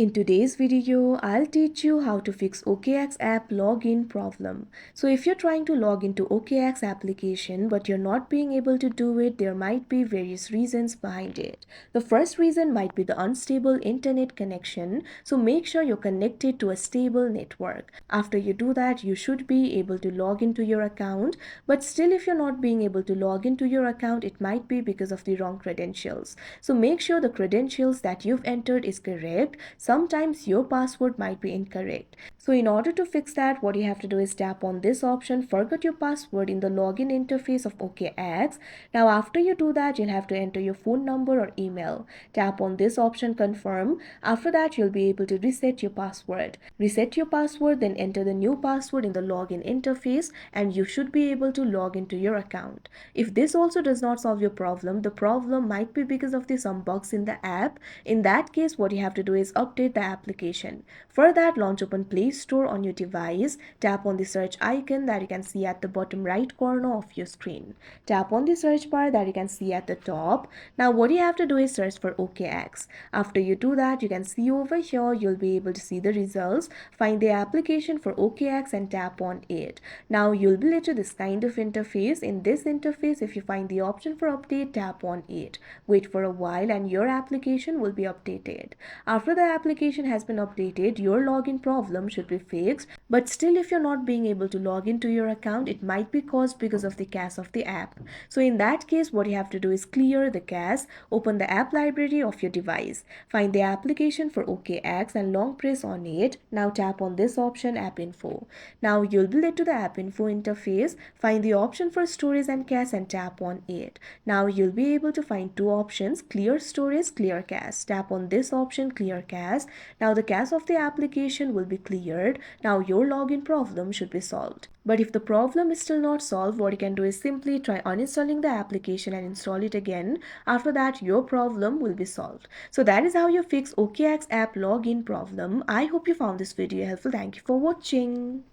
In today's video, I'll teach you how to fix OKX app login problem. So if you're trying to log into OKX application but you're not being able to do it, there might be various reasons behind it. The first reason might be the unstable internet connection, so make sure you're connected to a stable network. After you do that, you should be able to log into your account, but still if you're not being able to log into your account, it might be because of the wrong credentials. So make sure the credentials that you've entered is correct. Sometimes your password might be incorrect. So in order to fix that, what you have to do is tap on this option, forget your password in the login interface of OKX. Now after you do that, you'll have to enter your phone number or email. Tap on this option, confirm. After that, you'll be able to reset your password. Reset your password, then enter the new password in the login interface and you should be able to log into your account. If this also does not solve your problem, the problem might be because of some bugs in the app. In that case, what you have to do is update the application. For that, launch open Play Store on your device. Tap on the search icon that you can see at the bottom right corner of your screen. Tap on the search bar that you can see at the top. Now what you have to do is search for OKX. After you do that, you can see over here, you'll be able to see the results. Find the application for OKX and tap on it. Now you'll be led to this kind of interface. In this interface, if you find the option for update, tap on it. Wait for a while and your application will be updated. After the application has been updated, your login problem should be fixed. But still, if you're not being able to log into your account, it might be caused because of the cache of the app. So in that case, what you have to do is clear the cache, open the app library of your device, find the application for OKX and long press on it. Now tap on this option, App Info. Now you'll be led to the App Info interface, find the option for storage and cache and tap on it. Now you'll be able to find two options, clear storage, clear cache. Tap on this option, clear cache. Now the cache of the application will be cleared. Now your login problem should be solved. But if the problem is still not solved, what you can do is simply try uninstalling the application and install it again. After that, your problem will be solved. So that is how you fix OKX app login problem. I hope you found this video helpful. Thank you for watching.